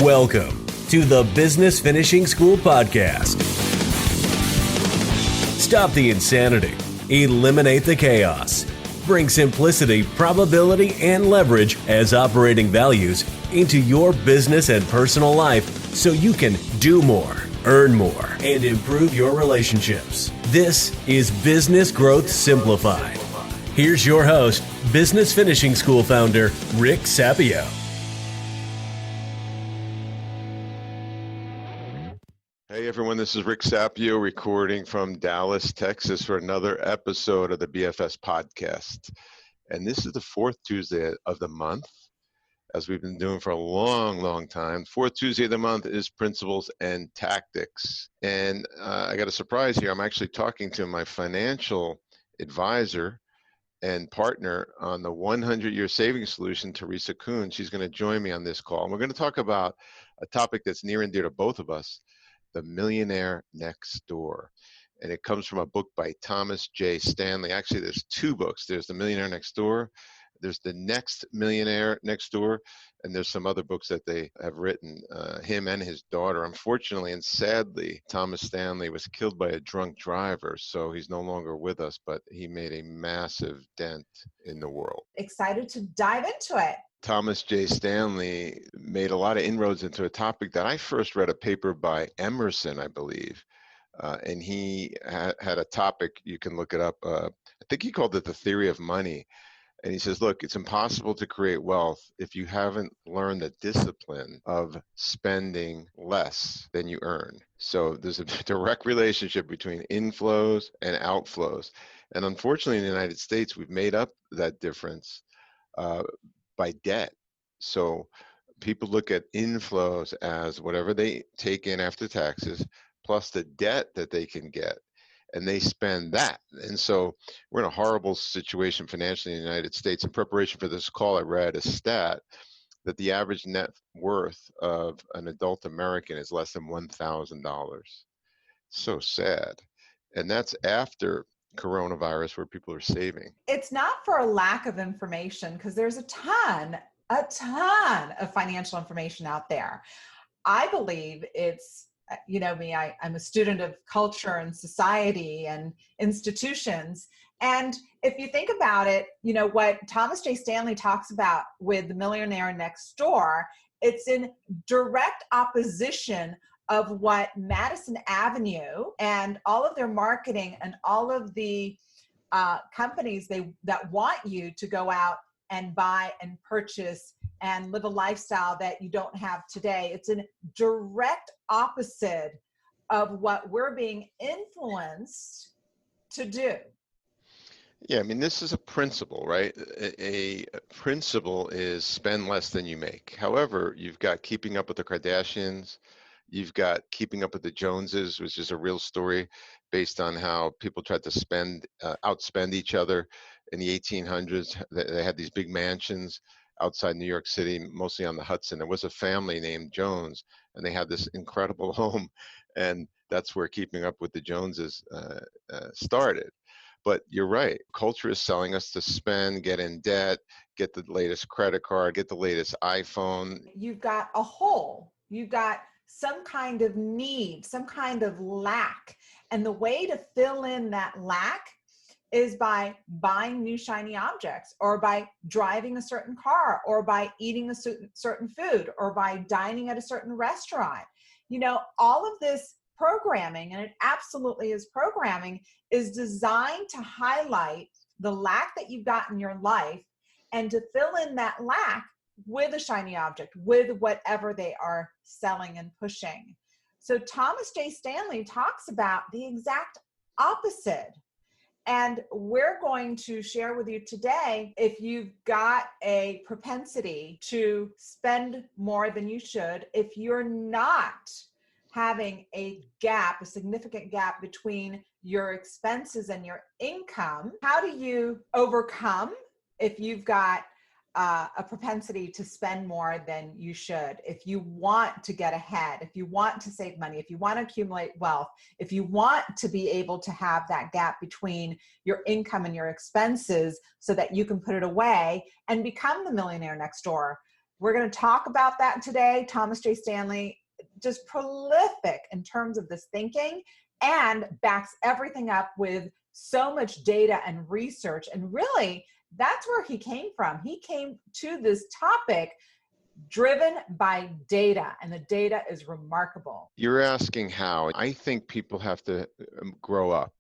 Welcome to the Business Finishing School Podcast. Stop the insanity, eliminate the chaos, bring simplicity, probability, and leverage as operating values into your business and personal life so you can do more, earn more, and improve your relationships. This is Business Growth Simplified. Here's your host, Business Finishing School founder, Rick Sapio. Hey everyone, this is Rick Sapio recording from Dallas, Texas for another episode of the BFS podcast. And this is the fourth Tuesday of the month, as we've been doing for a long time. Fourth Tuesday of the month is Principles and Tactics. And I got a surprise here. I'm actually talking to my financial advisor and partner on the 100-year savings solution, Teresa. She's going to join me on this call. And we're going to talk about a topic that's near and dear to both of us, The Millionaire Next Door. And it comes from a book by Thomas J. Stanley. Actually, there's two books. There's The Millionaire Next Door, there's The Next Millionaire Next Door, and there's some other books that they have written, him and his daughter. Unfortunately and sadly, Thomas Stanley was killed by a drunk driver, so he's no longer with us, but he made a massive dent in the world. Excited to dive into it. Thomas J. Stanley made a lot of inroads into a topic that I first read a paper by Emerson, I believe. And he had a topic, you can look it up. I think he called it the theory of money. And he says, look, it's impossible to create wealth if you haven't learned the discipline of spending less than you earn. So there's a direct relationship between inflows and outflows. And unfortunately, in the United States, we've made up that difference by debt. So people look at inflows as whatever they take in after taxes plus the debt that they can get, and they spend that. And so we're in a horrible situation financially in the United States. In preparation for this call, I read a stat that the average net worth of an adult American is less than $1,000. So sad. And that's after coronavirus, where people are saving. It's not for a lack of information, because there's a ton of financial information out there. I believe it's, you know me, I'm a student of culture and society and institutions. And if you think about it, you know, what Thomas J. Stanley talks about with The Millionaire Next Door, it's in direct opposition of what Madison Avenue and all of their marketing and all of the companies that want you to go out and buy and purchase and live a lifestyle that you don't have today. It's in direct opposite of what we're being influenced to do. Yeah, I mean, this is a principle, right? A principle is spend less than you make. However, you've got Keeping Up with the Kardashians, you've got Keeping Up with the Joneses, which is a real story based on how people tried to outspend each other in the 1800s. They had these big mansions outside New York City, mostly on the Hudson. There was a family named Jones, and they had this incredible home, and that's where Keeping Up with the Joneses started. But you're right, culture is selling us to spend, get in debt, get the latest credit card, get the latest iPhone. You've got a hole. You've got some kind of need, some kind of lack. And the way to fill in that lack is by buying new shiny objects, or by driving a certain car, or by eating a certain food, or by dining at a certain restaurant. You know, all of this programming, and it absolutely is programming, is designed to highlight the lack that you've got in your life and to fill in that lack with a shiny object, with whatever they are selling and pushing. So Thomas J. Stanley talks about the exact opposite. And we're going to share with you today, if you've got a propensity to spend more than you should, if you're not having a significant gap between your expenses and your income, how do you overcome if you've got a propensity to spend more than you should? If you want to get ahead, if you want to save money, if you want to accumulate wealth, if you want to be able to have that gap between your income and your expenses so that you can put it away and become the millionaire next door, We're going to talk about that today. Thomas J. Stanley, just prolific in terms of this thinking, and backs everything up with so much data and research. And really, that's where he came from. He came to this topic driven by data, and the data is remarkable. You're asking how. I think people have to grow up.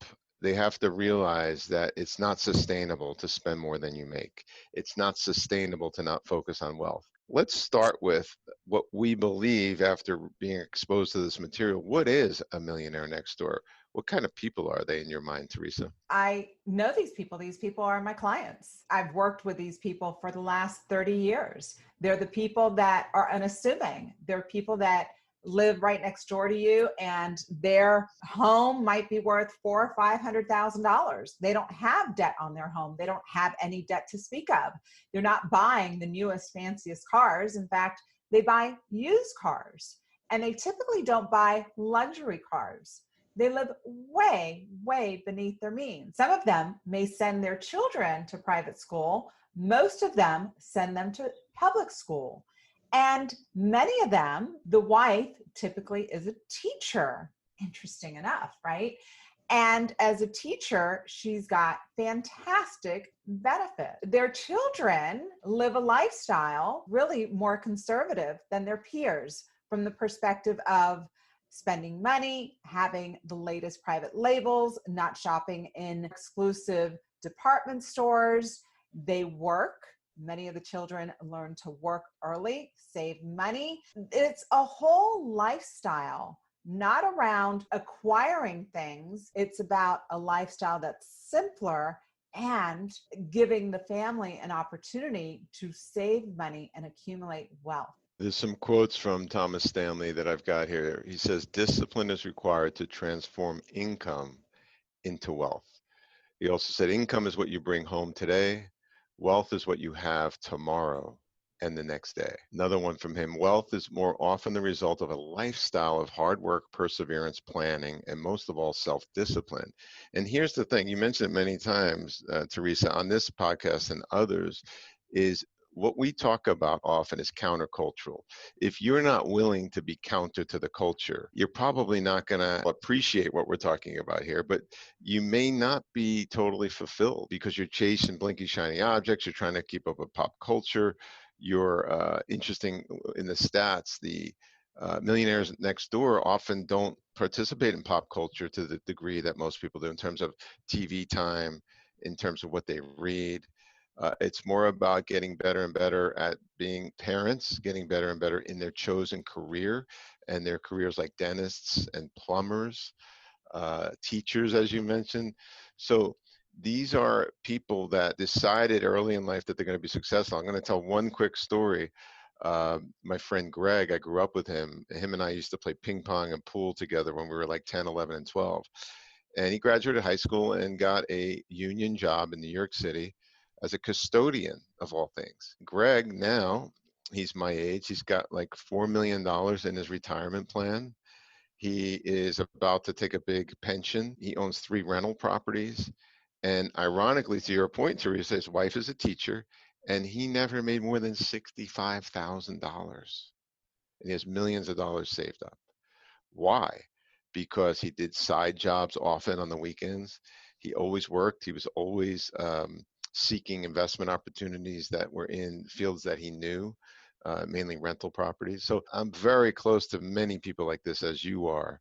They have to realize that it's not sustainable to spend more than you make. It's not sustainable to not focus on wealth. Let's start with what we believe after being exposed to this material. What is a millionaire next door? What kind of people are they in your mind, Teresa? I know these people. These people are my clients. I've worked with these people for the last 30 years. They're the people that are unassuming. They're people that live right next door to you, and their home might be worth $400,000 or $500,000. They don't have debt on their home. They don't have any debt to speak of. They're not buying the newest, fanciest cars. In fact, they buy used cars, and they typically don't buy luxury cars. They live way, way beneath their means. Some of them may send their children to private school. Most of them send them to public school. And many of them, the wife typically is a teacher. Interesting enough, right? And as a teacher, she's got fantastic benefits. Their children live a lifestyle really more conservative than their peers from the perspective of spending money, having the latest private labels, not shopping in exclusive department stores. They work. Many of the children learn to work early, save money. It's a whole lifestyle, not around acquiring things. It's about a lifestyle that's simpler and giving the family an opportunity to save money and accumulate wealth. There's some quotes from Thomas Stanley that I've got here. He says, discipline is required to transform income into wealth. He also said, income is what you bring home today. Wealth is what you have tomorrow and the next day. Another one from him, wealth is more often the result of a lifestyle of hard work, perseverance, planning, and most of all, self-discipline. And here's the thing, you mentioned it many times, Teresa, on this podcast and others, is what we talk about often is countercultural. If you're not willing to be counter to the culture, you're probably not going to appreciate what we're talking about here, but you may not be totally fulfilled because you're chasing blinky shiny objects. You're trying to keep up with pop culture. You're interesting in the stats. The millionaires next door often don't participate in pop culture to the degree that most people do in terms of TV time, in terms of what they read. It's more about getting better and better at being parents, getting better and better in their chosen career, and their careers like dentists and plumbers, teachers, as you mentioned. So these are people that decided early in life that they're going to be successful. I'm going to tell one quick story. My friend Greg, I grew up with him. Him and I used to play ping pong and pool together when we were like 10, 11, and 12. And he graduated high school and got a union job in New York City as a custodian of all things. Greg now, he's my age, he's got like $4 million in his retirement plan. He is about to take a big pension. He owns 3 rental properties. And ironically, to your point, Teresa, his wife is a teacher, and he never made more than $65,000. And he has millions of dollars saved up. Why? Because he did side jobs often on the weekends. He always worked. He was always seeking investment opportunities that were in fields that he knew, mainly rental properties. So I'm very close to many people like this, as you are.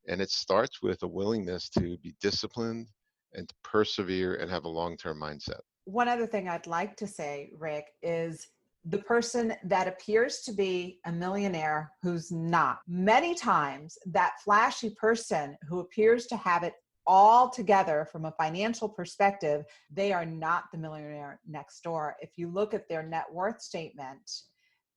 And it starts with a willingness to be disciplined and to persevere and have a long-term mindset. One other thing I'd like to say, Rick, is the person that appears to be a millionaire who's not. Many times that flashy person who appears to have it all together from a financial perspective, they are not the millionaire next door. If you look at their net worth statement,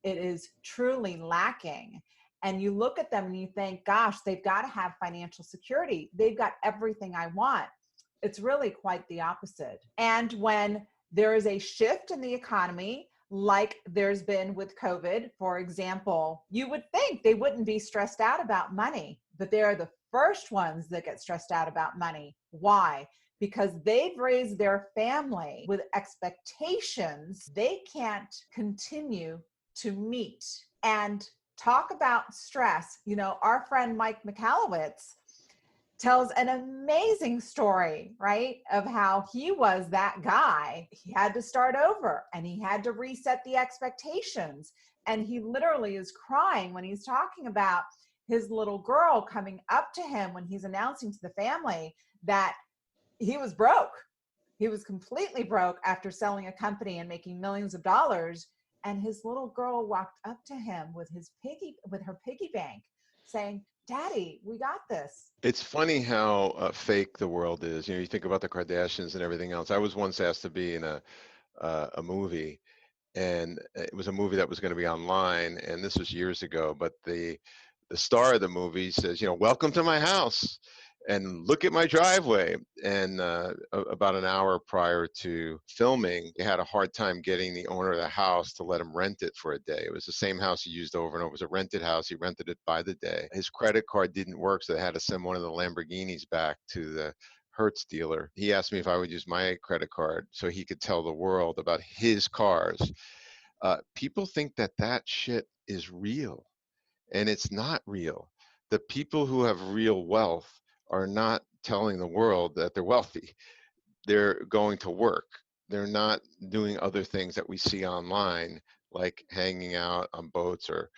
it is truly lacking. And you look at them and you think, gosh, they've got to have financial security. They've got everything I want. It's really quite the opposite. And when there is a shift in the economy, like there's been with COVID, for example, you would think they wouldn't be stressed out about money, but they are the first ones that get stressed out about money. Why? Because they've raised their family with expectations they can't continue to meet and talk about stress. You know, our friend Mike McAllowitz tells an amazing story, right? Of how he was that guy. He had to start over and he had to reset the expectations. And he literally is crying when he's talking about his little girl coming up to him when he's announcing to the family that he was broke. He was completely broke after selling a company and making millions of dollars. And his little girl walked up to him with her piggy bank saying, "Daddy, we got this." It's funny how fake the world is. You know, you think about the Kardashians and everything else. I was once asked to be in a movie, and it was a movie that was going to be online, and this was years ago. But the star of the movie says, you know, "Welcome to my house, and look at my driveway." And about an hour prior to filming, they had a hard time getting the owner of the house to let him rent it for a day. It was the same house he used over and over. It was a rented house. He rented it by the day. His credit card didn't work, so they had to send one of the Lamborghinis back to the Hertz dealer. He asked me if I would use my credit card so he could tell the world about his cars. People think that that shit is real, and it's not real. The people who have real wealth are not telling the world that they're wealthy. They're going to work. They're not doing other things that we see online, like hanging out on boats or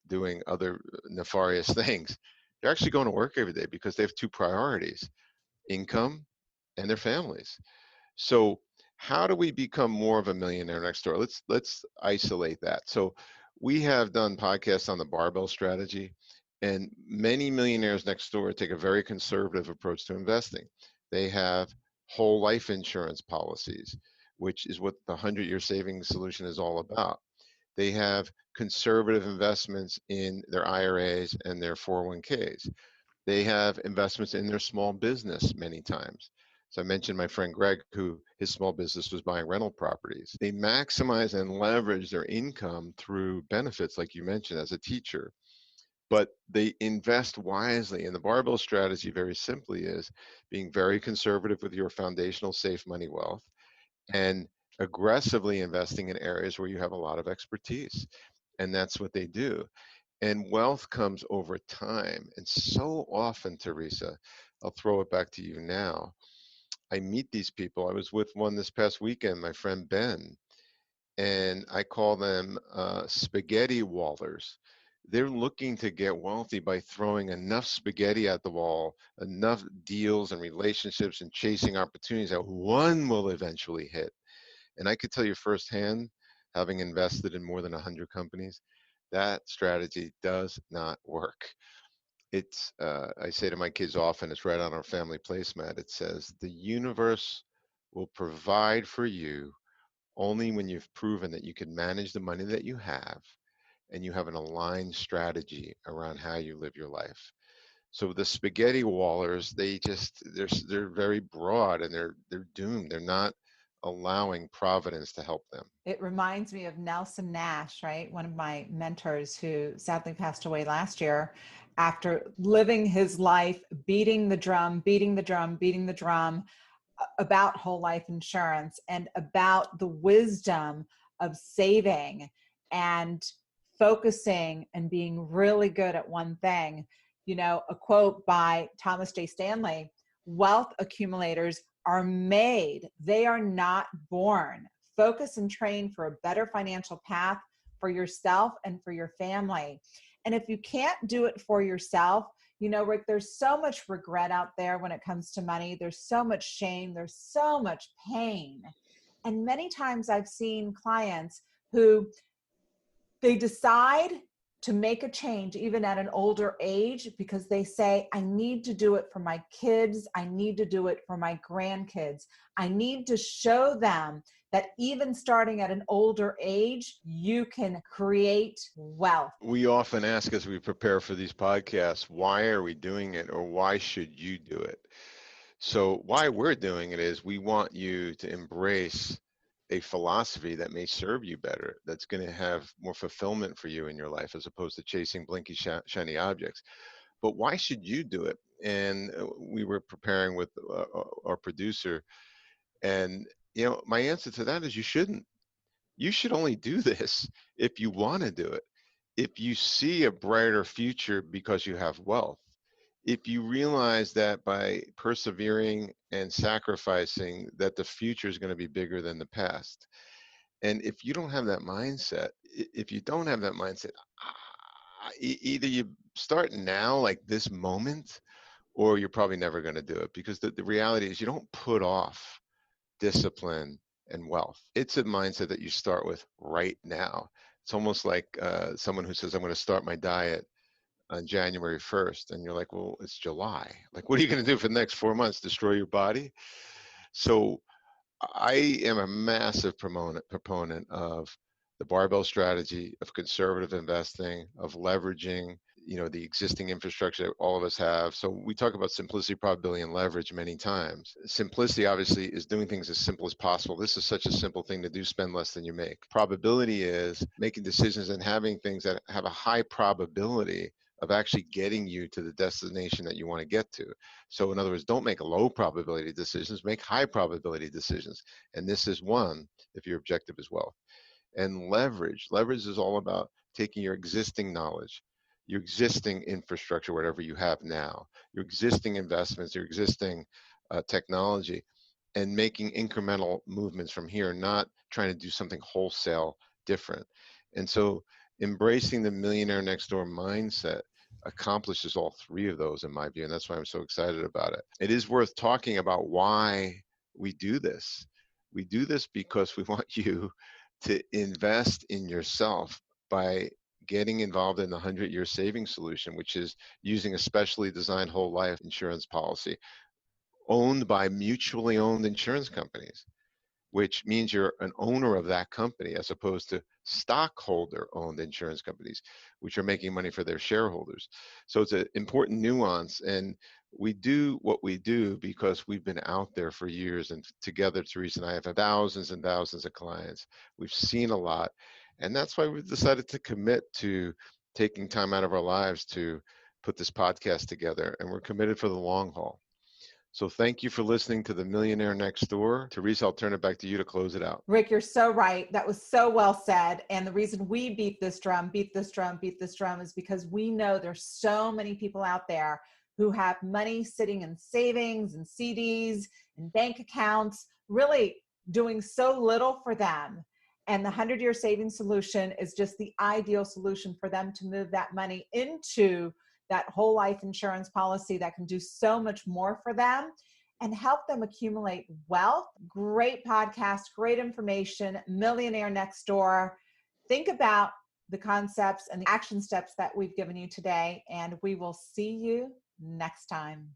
doing other nefarious things. They're actually going to work every day because they have two priorities: income and their families. So how do we become more of a millionaire next door? Let's isolate that. So we have done podcasts on the barbell strategy, and many millionaires next door take a very conservative approach to investing. They have whole life insurance policies, which is what the 100-year savings solution is all about. They have conservative investments in their IRAs and their 401ks. They have investments in their small business many times. So I mentioned my friend Greg, who his small business was buying rental properties. They maximize and leverage their income through benefits, like you mentioned, as a teacher, but they invest wisely. And the barbell strategy, very simply, is being very conservative with your foundational safe money wealth and aggressively investing in areas where you have a lot of expertise. And that's what they do. And wealth comes over time. And so often, Teresa, I'll throw it back to you now. I meet these people. I was with one this past weekend, my friend Ben, and I call them spaghetti wallers. They're looking to get wealthy by throwing enough spaghetti at the wall, enough deals and relationships and chasing opportunities that one will eventually hit. And I could tell you firsthand, having invested in more than 100 companies, that strategy does not work. It's, I say to my kids often, it's right on our family placemat. It says, the universe will provide for you only when you've proven that you can manage the money that you have and you have an aligned strategy around how you live your life. So the spaghetti wallers, they're very broad and they're doomed. They're not allowing providence to help them. It reminds me of Nelson Nash, right? One of my mentors who sadly passed away last year after living his life beating the drum, about whole life insurance and about the wisdom of saving and focusing and being really good at one thing. You know, a quote by Thomas J. Stanley: wealth accumulators are made, they are not born. Focus and train for a better financial path for yourself and for your family. And if you can't do it for yourself, you know, Rick, there's so much regret out there when it comes to money. There's so much shame. There's so much pain. And many times I've seen clients who they decide to make a change even at an older age because they say, I need to do it for my kids. I need to do it for my grandkids. I need to show them that even starting at an older age, you can create wealth. We often ask as we prepare for these podcasts, why are we doing it, or why should you do it? So why we're doing it is we want you to embrace a philosophy that may serve you better, that's going to have more fulfillment for you in your life as opposed to chasing blinky shiny objects. But why should you do it? And we were preparing with our producer, and you know, my answer to that is you shouldn't. you should only do this if you want to do it. If you see a brighter future because you have wealth, if you realize that by persevering and sacrificing that the future is going to be bigger than the past. And if you don't have that mindset, either you start now, like this moment, or you're probably never going to do it, because the reality is you don't put off discipline and wealth. It's a mindset that you start with right now. It's almost like someone who says, I'm going to start my diet on January 1st. And you're like, well, it's July. Like, what are you going to do for the next 4 months? Destroy your body? So I am a massive proponent of the barbell strategy, of conservative investing, of leveraging, the existing infrastructure that all of us have. So we talk about simplicity, probability, and leverage many times. Simplicity, obviously, is doing things as simple as possible. This is such a simple thing to do: spend less than you make. Probability is making decisions and having things that have a high probability of actually getting you to the destination that you want to get to. So in other words, don't make low probability decisions, make high probability decisions. And this is one, if your objective is wealth. And leverage is all about taking your existing knowledge, your existing infrastructure, whatever you have now, your existing investments, your existing technology, and making incremental movements from here, not trying to do something wholesale different. And so embracing the millionaire next door mindset accomplishes all three of those, in my view, and that's why I'm so excited about it. It is worth talking about why we do this. We do this because we want you to invest in yourself by getting involved in the 100-year savings solution, which is using a specially designed whole life insurance policy owned by mutually owned insurance companies, which means you're an owner of that company as opposed to stockholder-owned insurance companies, which are making money for their shareholders. So it's an important nuance, and we do what we do because we've been out there for years, and together, Teresa and I have had thousands and thousands of clients. We've seen a lot, and that's why we've decided to commit to taking time out of our lives to put this podcast together, and we're committed for the long haul. So thank you for listening to The Millionaire Next Door. Teresa, I'll turn it back to you to close it out. Rick, you're so right. That was so well said. And the reason we beat this drum is because we know there's so many people out there who have money sitting in savings and CDs and bank accounts, really doing so little for them. And the 100-year savings solution is just the ideal solution for them to move that money into that whole life insurance policy that can do so much more for them and help them accumulate wealth. Great podcast, great information, Millionaire Next Door. Think about the concepts and the action steps that we've given you today, and we will see you next time.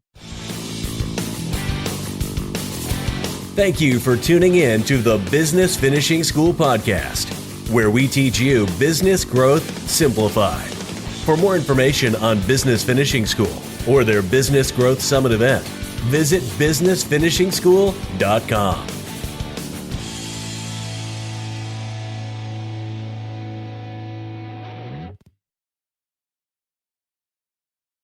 Thank you for tuning in to the Business Finishing School podcast, where we teach you business growth simplified. For more information on Business Finishing School or their Business Growth Summit event, visit businessfinishingschool.com.